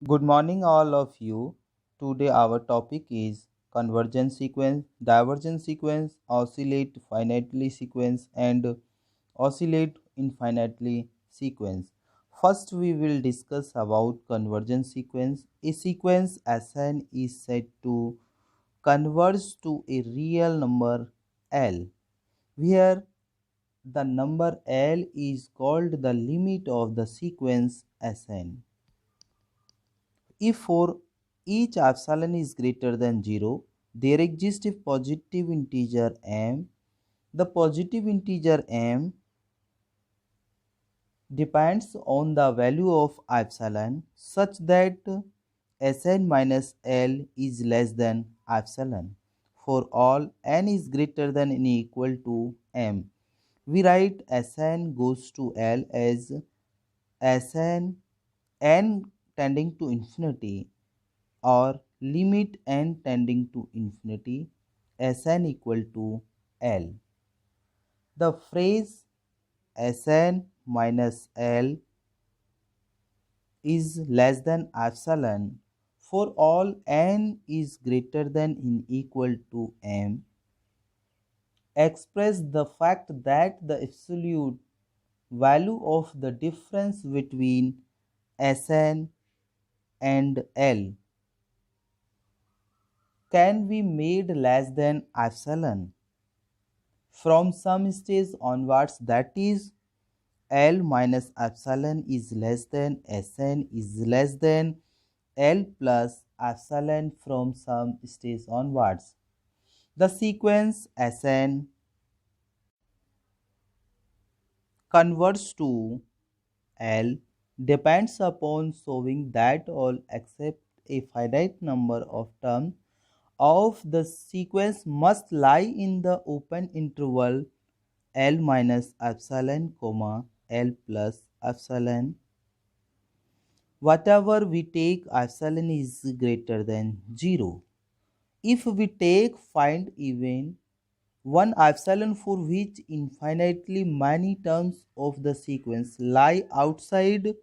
Good morning, all of you. Today, our topic is convergence sequence, divergence sequence, oscillate finitely sequence, and oscillate infinitely sequence. First, we will discuss about convergence sequence. A sequence Sn is said to converge to a real number L, where the number L is called the limit of the sequence Sn. If for each epsilon is greater than 0, there exists a positive integer m. The positive integer m depends on the value of epsilon such that Sn minus L is less than epsilon. For all n is greater than or equal to m, we write Sn goes to L as Sn n tending to infinity or limit n tending to infinity Sn equal to L. The phrase Sn minus L is less than epsilon for all n is greater than or equal to m express the fact that the absolute value of the difference between Sn and L can be made less than epsilon from some stage onwards, that is L minus epsilon is less than Sn is less than L plus epsilon from some stage onwards. The sequence Sn converts to L depends upon showing that all except a finite number of terms of the sequence must lie in the open interval L minus epsilon comma L plus epsilon. Whatever we take epsilon is greater than 0. If we take find even one epsilon for which infinitely many terms of the sequence lie outside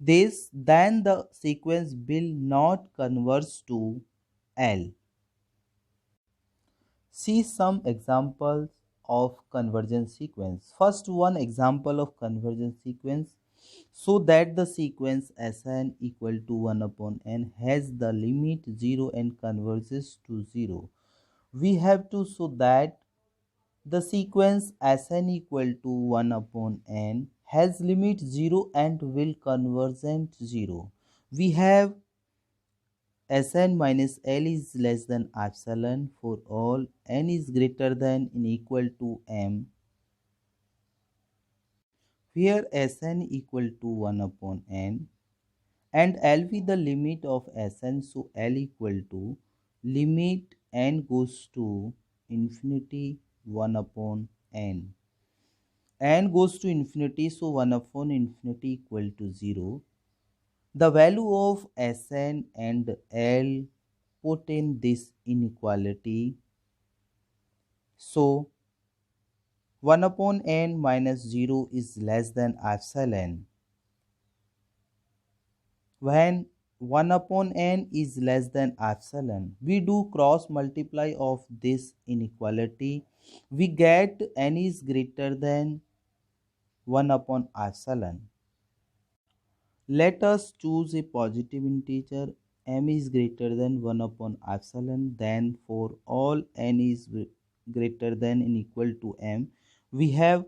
this, then the sequence will not converge to L. See some examples of convergence sequence. First one example of convergence sequence, so that the sequence Sn equal to 1 upon n has the limit 0 and converges to 0. We have to show that the sequence Sn equal to 1 upon n has limit 0 and will convergent 0. We have Sn minus L is less than epsilon for all n is greater than or equal to m, where Sn equal to 1 upon n and L be the limit of Sn, so L equal to limit n goes to infinity 1 upon n. N goes to infinity, so 1 upon infinity equal to 0. The value of Sn and L put in this inequality, so 1 upon n minus 0 is less than epsilon. When 1 upon n is less than epsilon, we do cross multiply of this inequality. We get n is greater than 1 upon epsilon. Let us choose a positive integer m is greater than 1 upon epsilon, then for all n is greater than or equal to m, we have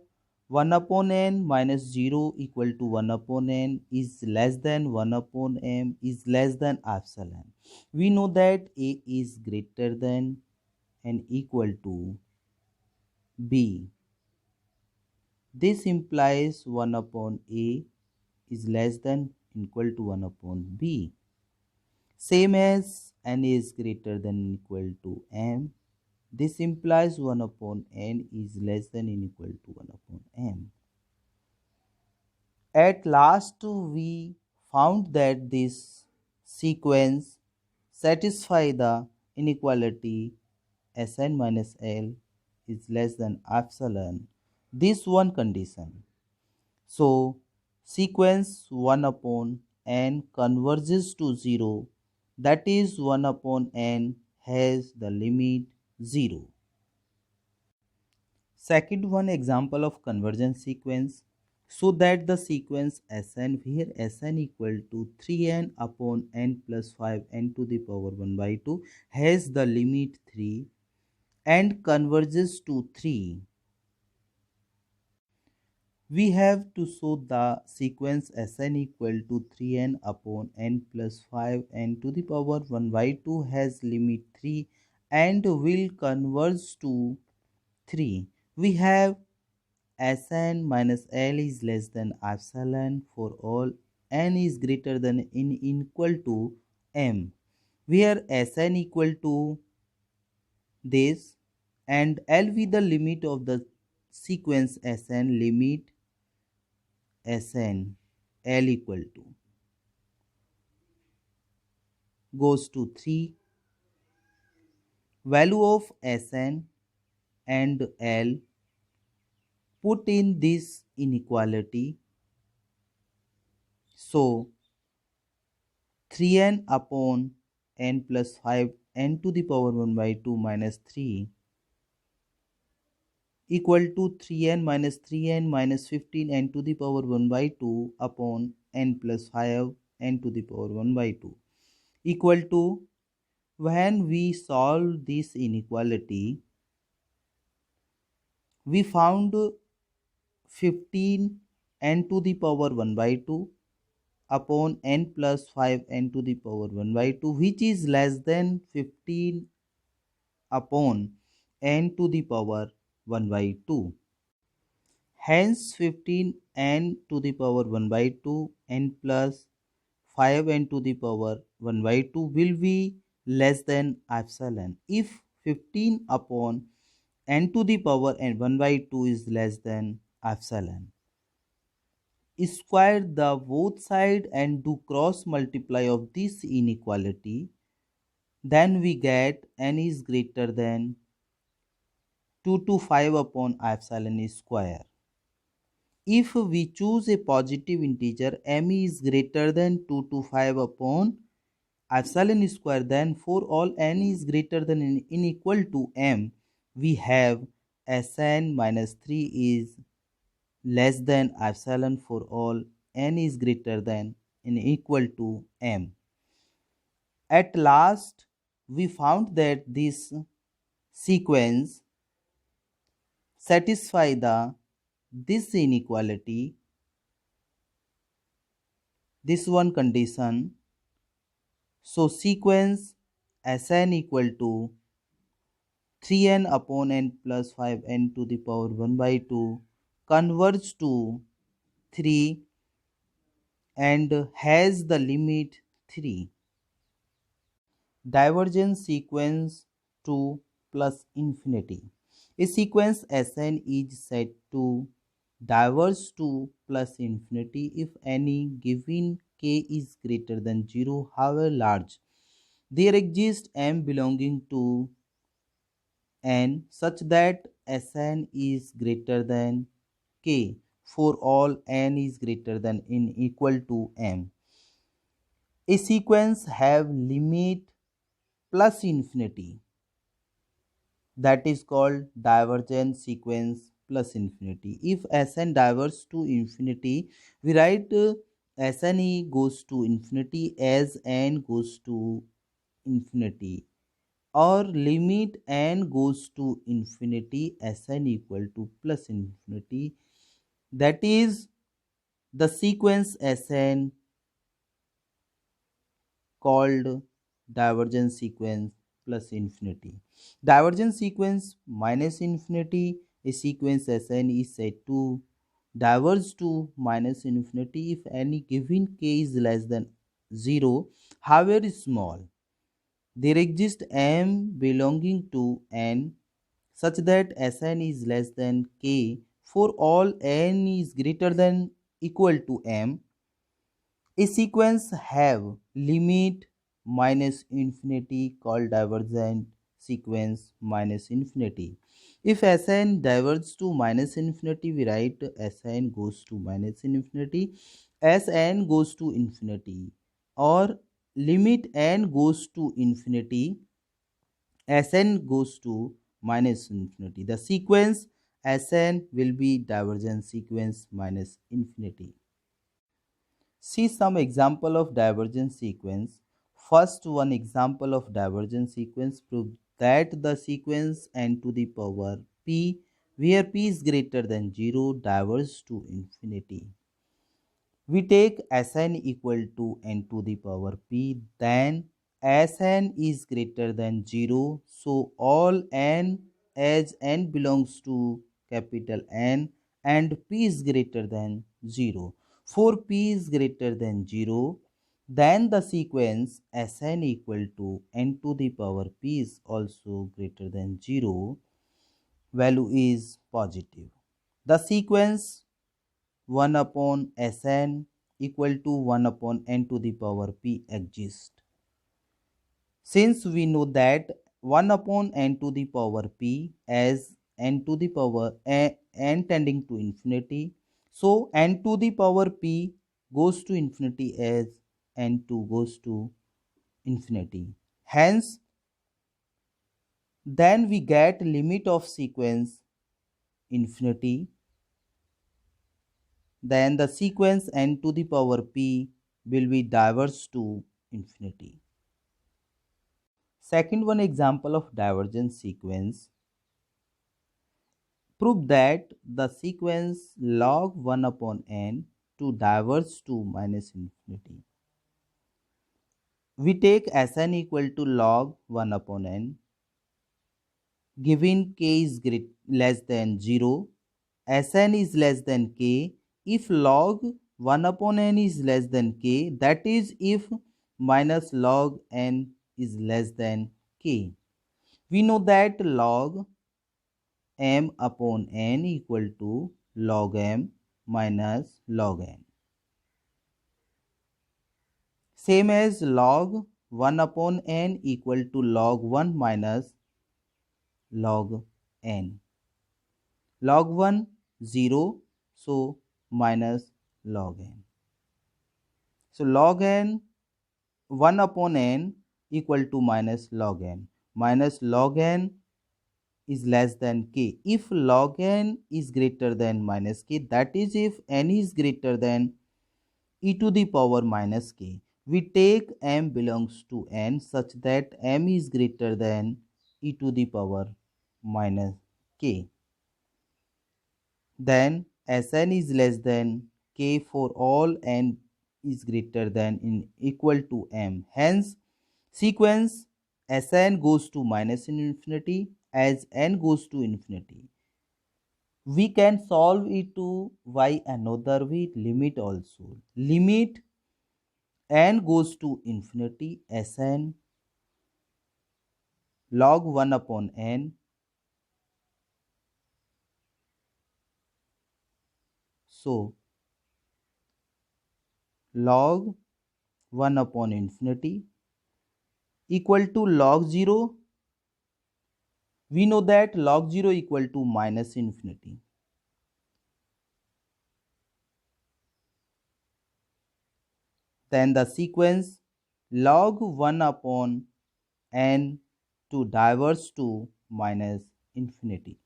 1 upon n minus 0 equal to 1 upon n is less than 1 upon m is less than epsilon. We know that a is greater than and equal to b. This implies 1 upon a is less than equal to 1 upon b. Same as n is greater than equal to m. This implies 1 upon n is less than or equal to 1 upon m. At last, we found that this sequence satisfies the inequality Sn minus L is less than epsilon. This one condition. So, sequence 1 upon n converges to 0, that is 1 upon n has the limit 0. Second one, example of convergence sequence. So that the sequence Sn, where Sn equal to 3n upon n plus 5n to the power 1 by 2 has the limit 3 and converges to 3. We have to show the sequence Sn equal to 3n upon n plus 5n to the power 1 by 2 has limit 3 and will converge to 3. We have Sn minus L is less than epsilon for all n is greater than n equal to m, where Sn equal to this and L with the limit of the sequence Sn, limit Sn L equal to goes to 3. Value of Sn and L put in this inequality. So 3n upon n plus 5 n to the power 1 by 2 minus 3 equal to 3n minus 3n minus 15 n to the power 1 by 2 upon n plus 5 n to the power 1 by 2 equal to, when we solve this inequality, we found 15 n to the power 1 by 2 upon n plus 5 n to the power 1 by 2, which is less than 15 upon n to the power 1 by 2. Hence 15 n to the power 1 by 2 n plus 5 n to the power 1 by 2 will be less than epsilon. If 15 upon n to the power n 1 by 2 is less than epsilon, square the both side and do cross multiply of this inequality, then we get n is greater than 2 to 5 upon epsilon square. If we choose a positive integer, m is greater than 2 to 5 upon epsilon square, then for all n is greater than n equal to m, we have Sn minus 3 is less than epsilon for all n is greater than n equal to m. At last, we found that this sequence satisfy this inequality, this one condition. So sequence Sn equal to 3n upon n plus 5n to the power 1 by 2 converge to 3 and has the limit 3. Divergence sequence to plus infinity. A sequence Sn is said to diverge to plus infinity if any given k is greater than 0, however large. There exists m belonging to n such that Sn is greater than k for all n is greater than n equal to m. A sequence have limit plus infinity, that is called divergent sequence plus infinity. If Sn diverges to infinity, we write Sne goes to infinity as n goes to infinity, or limit n goes to infinity Sn equal to plus infinity, that is the sequence Sn called divergence sequence plus infinity. Divergence sequence minus infinity, a sequence Sn is said to diverge to minus infinity if any given k is less than 0, however small. There exists m belonging to n such that Sn is less than k for all n is greater than equal to m. A sequence have limit minus infinity called divergent sequence minus infinity. If Sn diverges to minus infinity, we write Sn goes to minus infinity, Sn goes to infinity, or limit n goes to infinity, Sn goes to minus infinity. The sequence Sn will be divergence sequence minus infinity. See some example of divergence sequence. First one example of divergence sequence proves that the sequence n to the power p, where p is greater than 0, diverges to infinity. We take Sn equal to n to the power p, then Sn is greater than 0, so all n as n belongs to capital N and p is greater than 0. For p is greater than 0, then the sequence Sn equal to n to the power p is also greater than 0, value is positive. The sequence 1 upon Sn equal to 1 upon n to the power p exists. Since we know that 1 upon n to the power p as n to the power n tending to infinity, so n to the power p goes to infinity as n2 goes to infinity. Hence, then we get limit of sequence infinity, then the sequence n to the power p will be diverged to infinity. Second one example of divergence sequence prove that the sequence log 1 upon n to diverge to minus infinity. We take Sn equal to log 1 upon n, given k is less than 0, Sn is less than k. If log 1 upon n is less than k, that is if minus log n is less than k. We know that log m upon n equal to log m minus log n. Same as log 1 upon n equal to log 1 minus log n. Log 1 0, so minus log n. So log n 1 upon n equal to minus log n. Minus log n is less than k. If log n is greater than minus k, that is if n is greater than e to the power minus k, we take m belongs to n such that m is greater than e to the power minus k. Then Sn is less than k for all n is greater than in equal to m. Hence, sequence Sn goes to minus infinity as n goes to infinity. We can solve it to by another way, limit also. Limit n goes to infinity, Sn log 1 upon n. So, log 1 upon infinity equal to log 0. We know that log 0 equal to minus infinity. Then the sequence log 1 upon n to diverge to minus infinity.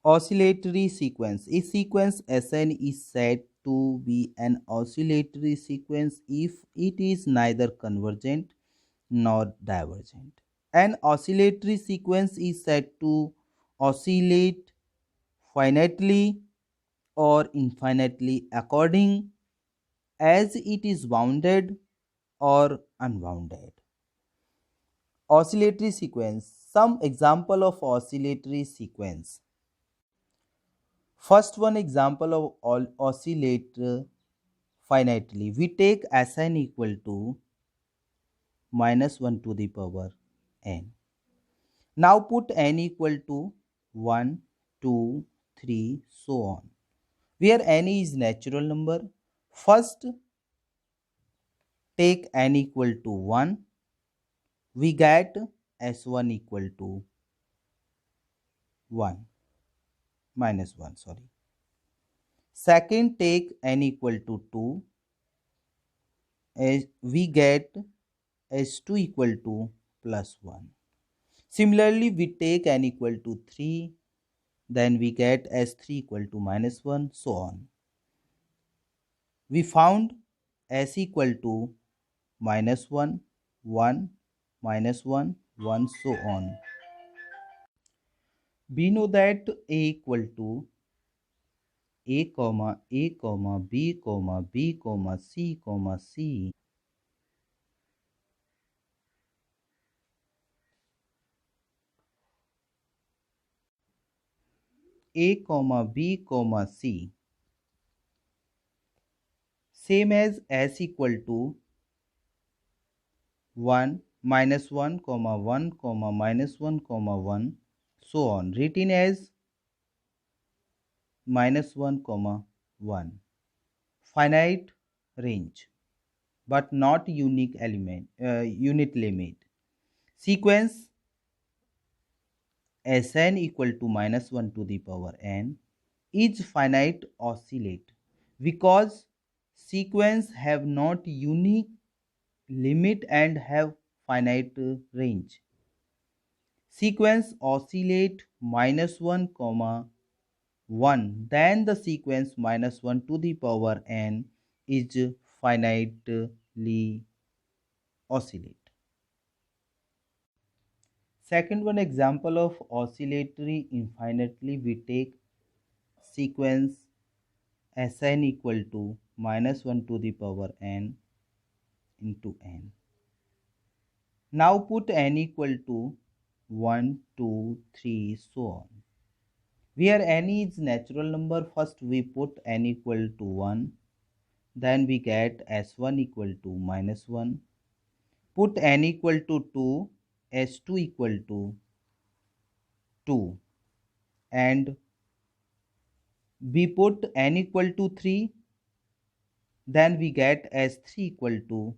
Oscillatory sequence. A sequence Sn is said to be an oscillatory sequence if it is neither convergent nor divergent. An oscillatory sequence is said to oscillate finitely or infinitely according as it is bounded or unbounded. Oscillatory sequence. Some example of oscillatory sequence. First one example of oscillate finitely. We take Sn equal to minus 1 to the power n. Now put n equal to 1, 2, 3, so on. Where n is natural number, first take n equal to 1, we get S1 equal to 1 minus 1, sorry. Second, take n equal to 2, as we get s2 equal to plus 1. Similarly, we take n equal to 3, then we get s3 equal to minus 1, so on. We found s equal to minus 1, 1, minus 1, 1, so on. We know that a equal to a comma a comma b comma b comma c a comma b comma c same as s equal to 1 minus 1 comma 1 comma minus 1 comma 1, so on, written as minus 1 comma 1. Finite range but not unique element, unit limit. Sequence Sn equal to minus 1 to the power n is finite oscillate because sequence have not unique limit and have finite range. Sequence oscillate minus 1 comma 1, then the sequence minus 1 to the power n is finitely oscillate. Second one, example of oscillatory infinitely, we take sequence Sn equal to minus 1 to the power n into n. Now put n equal to 1, 2, 3, so on. Where n is natural number, first we put n equal to 1, then we get s1 equal to minus 1. Put n equal to 2, s2 equal to 2, and we put n equal to 3, then we get s3 equal to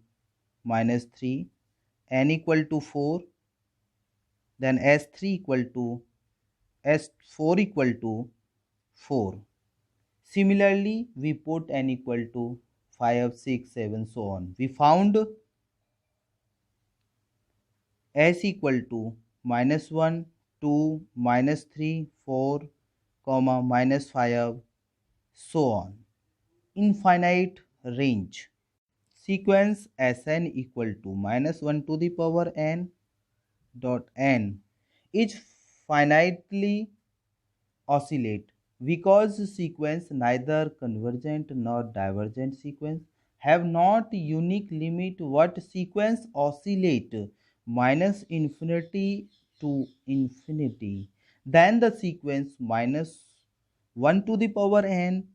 minus 3, n equal to 4, then s3 equal to s4 equal to 4. Similarly, we put n equal to 5, 6, 7, so on. We found s equal to minus 1, 2, minus 3, 4, comma, minus 5, so on. Infinite range. Sequence Sn equal to minus 1 to the power n dot n is finitely oscillate because sequence neither convergent nor divergent sequence have not unique limit. What sequence oscillate minus infinity to infinity, then the sequence minus 1 to the power n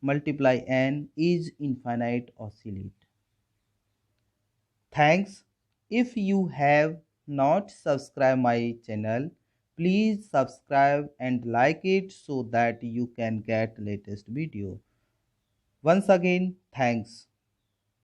multiply n is infinite oscillate. Thanks. If you have not subscribed my channel, please subscribe and like it so that you can get latest video. Once again, thanks.